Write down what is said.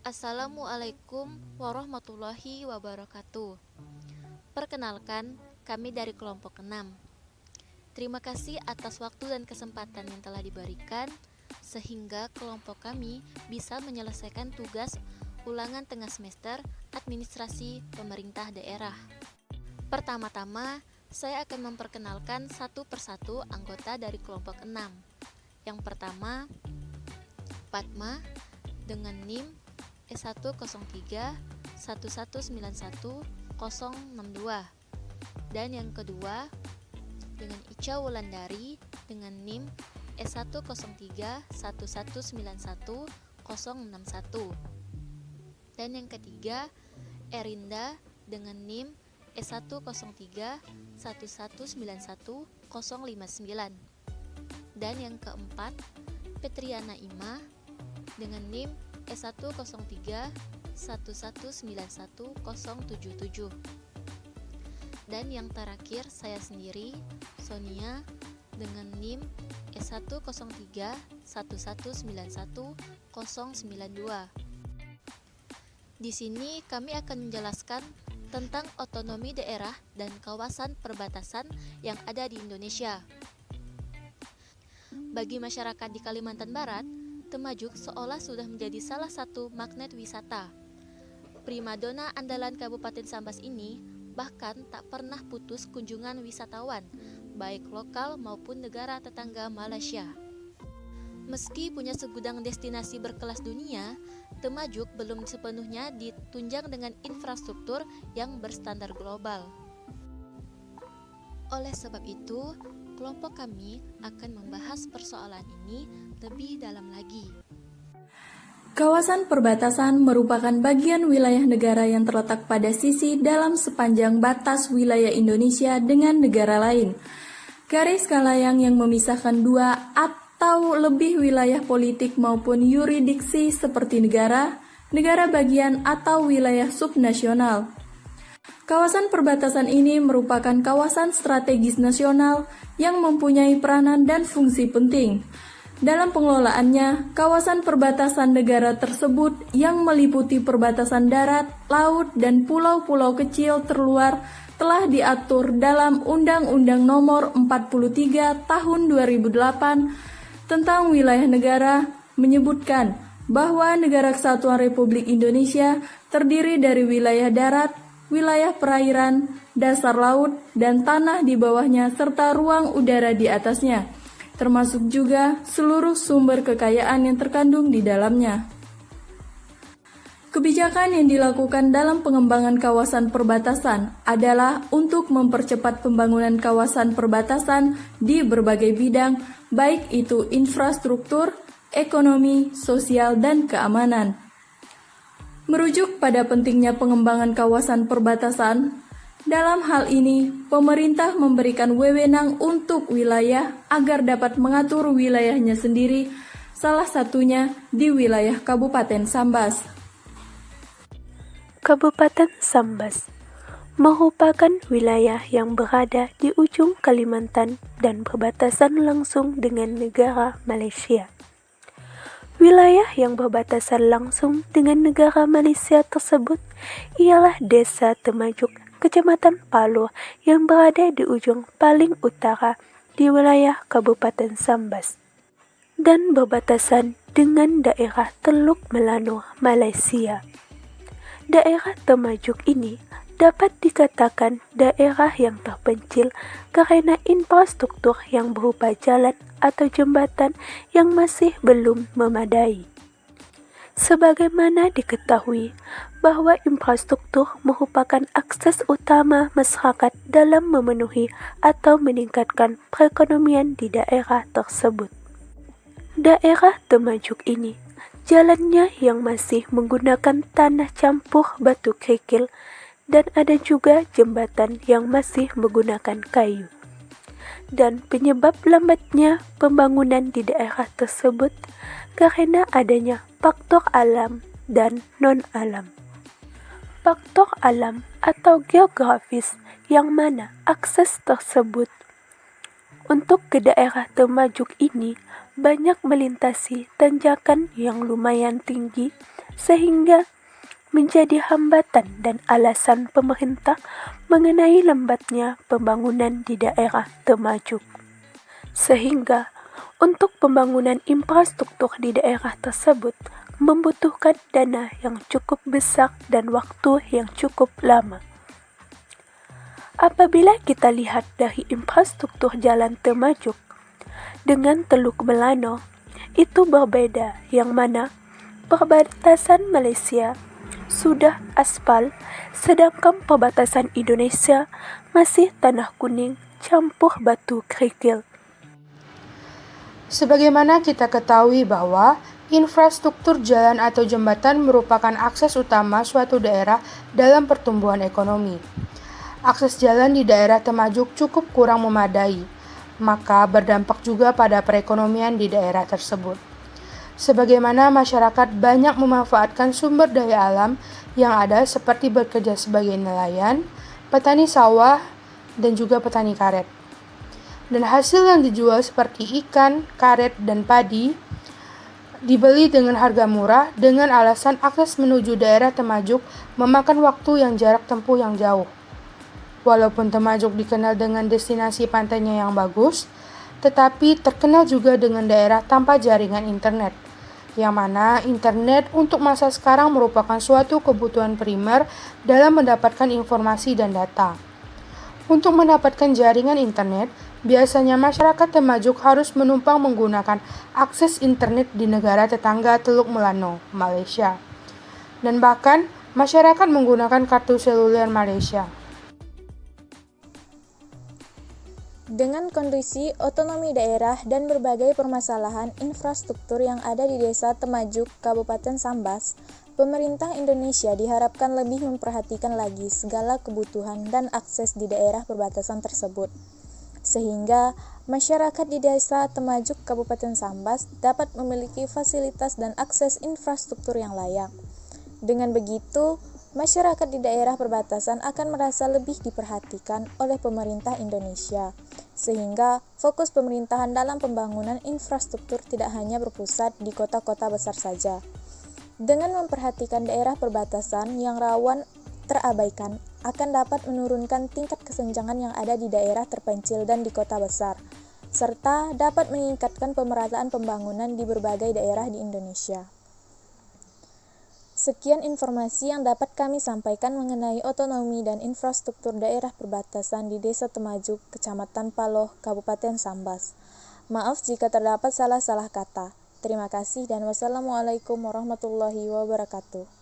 Assalamualaikum warahmatullahi wabarakatuh. Perkenalkan, kami dari kelompok 6. Terima kasih atas waktu dan kesempatan yang telah diberikan sehingga kelompok kami bisa menyelesaikan tugas ulangan tengah semester administrasi pemerintah daerah. Pertama-tama, saya akan memperkenalkan satu persatu anggota dari kelompok 6. Yang pertama, Fatma dengan NIM E103-1191062, dan yang kedua dengan Ica Wulandari dengan NIM E103-1191061, dan yang ketiga Erinda dengan NIM E103-1191059, dan yang keempat Petriana Ima dengan NIM E103-1191077, dan yang terakhir saya sendiri, Sonia, dengan NIM E103-1191092. Di sini kami akan menjelaskan tentang otonomi daerah dan kawasan perbatasan yang ada di Indonesia. Bagi masyarakat di Kalimantan Barat, Temajuk seolah sudah menjadi salah satu magnet wisata. Primadona andalan Kabupaten Sambas ini bahkan tak pernah putus kunjungan wisatawan, baik lokal maupun negara tetangga Malaysia. Meski punya segudang destinasi berkelas dunia, Temajuk belum sepenuhnya ditunjang dengan infrastruktur yang berstandar global. Oleh sebab itu, kelompok kami akan membahas persoalan ini lebih dalam lagi. Kawasan perbatasan merupakan bagian wilayah negara yang terletak pada sisi dalam sepanjang batas wilayah Indonesia dengan negara lain. Garis kalayang yang memisahkan dua atau lebih wilayah politik maupun yurisdiksi seperti negara, negara bagian atau wilayah subnasional. Kawasan perbatasan ini merupakan kawasan strategis nasional yang mempunyai peranan dan fungsi penting. Dalam pengelolaannya, kawasan perbatasan negara tersebut yang meliputi perbatasan darat, laut, dan pulau-pulau kecil terluar telah diatur dalam Undang-Undang Nomor 43 Tahun 2008 tentang wilayah negara, menyebutkan bahwa Negara Kesatuan Republik Indonesia terdiri dari wilayah darat, wilayah perairan, dasar laut, dan tanah di bawahnya serta ruang udara di atasnya, termasuk juga seluruh sumber kekayaan yang terkandung di dalamnya. Kebijakan yang dilakukan dalam pengembangan kawasan perbatasan adalah untuk mempercepat pembangunan kawasan perbatasan di berbagai bidang, baik itu infrastruktur, ekonomi, sosial, dan keamanan. Merujuk pada pentingnya pengembangan kawasan perbatasan, dalam hal ini, pemerintah memberikan wewenang untuk wilayah agar dapat mengatur wilayahnya sendiri, salah satunya di wilayah Kabupaten Sambas. Kabupaten Sambas merupakan wilayah yang berada di ujung Kalimantan dan berbatasan langsung dengan negara Malaysia. Wilayah yang berbatasan langsung dengan negara Malaysia tersebut ialah Desa Temajuk, Kecamatan Paluh yang berada di ujung paling utara di wilayah Kabupaten Sambas dan berbatasan dengan daerah Teluk Melanu, Malaysia. Daerah Temajuk ini dapat dikatakan daerah yang terpencil karena infrastruktur yang berupa jalan atau jembatan yang masih belum memadai. Sebagaimana diketahui bahwa infrastruktur merupakan akses utama masyarakat dalam memenuhi atau meningkatkan perekonomian di daerah tersebut. Daerah Temajuk ini, jalannya yang masih menggunakan tanah campur batu kerikil dan ada juga jembatan yang masih menggunakan kayu. Dan penyebab lambatnya pembangunan di daerah tersebut karena adanya faktor alam dan non-alam. Faktor alam atau geografis yang mana akses tersebut untuk ke daerah Temajuk ini banyak melintasi tanjakan yang lumayan tinggi sehingga menjadi hambatan dan alasan pemerintah mengenai lambatnya pembangunan di daerah Temajuk. Sehingga untuk pembangunan infrastruktur di daerah tersebut membutuhkan dana yang cukup besar dan waktu yang cukup lama. Apabila kita lihat dari infrastruktur jalan Temajuk dengan Teluk Melano, itu berbeda, yang mana perbatasan Malaysia sudah aspal, sedangkan perbatasan Indonesia masih tanah kuning campur batu kerikil. Sebagaimana kita ketahui bahwa infrastruktur jalan atau jembatan merupakan akses utama suatu daerah dalam pertumbuhan ekonomi. Akses jalan di daerah Temajuk cukup kurang memadai, maka berdampak juga pada perekonomian di daerah tersebut. Sebagaimana masyarakat banyak memanfaatkan sumber daya alam yang ada seperti bekerja sebagai nelayan, petani sawah, dan juga petani karet. Dan hasil yang dijual seperti ikan, karet, dan padi dibeli dengan harga murah dengan alasan akses menuju daerah Temajuk memakan waktu yang jarak tempuh yang jauh. Walaupun Temajuk dikenal dengan destinasi pantainya yang bagus, tetapi terkenal juga dengan daerah tanpa jaringan internet, yang mana internet untuk masa sekarang merupakan suatu kebutuhan primer dalam mendapatkan informasi dan data. Untuk mendapatkan jaringan internet, biasanya masyarakat Temajuk harus menumpang menggunakan akses internet di negara tetangga Teluk Melano, Malaysia. Dan bahkan, masyarakat menggunakan kartu seluler Malaysia. Dengan kondisi otonomi daerah dan berbagai permasalahan infrastruktur yang ada di Desa Temajuk, Kabupaten Sambas, pemerintah Indonesia diharapkan lebih memperhatikan lagi segala kebutuhan dan akses di daerah perbatasan tersebut, sehingga masyarakat di Desa Temajuk, Kabupaten Sambas dapat memiliki fasilitas dan akses infrastruktur yang layak. Dengan begitu, masyarakat di daerah perbatasan akan merasa lebih diperhatikan oleh pemerintah Indonesia, sehingga fokus pemerintahan dalam pembangunan infrastruktur tidak hanya berpusat di kota-kota besar saja. Dengan memperhatikan daerah perbatasan yang rawan terabaikan, akan dapat menurunkan tingkat kesenjangan yang ada di daerah terpencil dan di kota besar, serta dapat meningkatkan pemerataan pembangunan di berbagai daerah di Indonesia. Sekian informasi yang dapat kami sampaikan mengenai otonomi dan infrastruktur daerah perbatasan di Desa Temajuk, Kecamatan Paloh, Kabupaten Sambas. Maaf jika terdapat salah-salah kata. Terima kasih dan wassalamualaikum warahmatullahi wabarakatuh.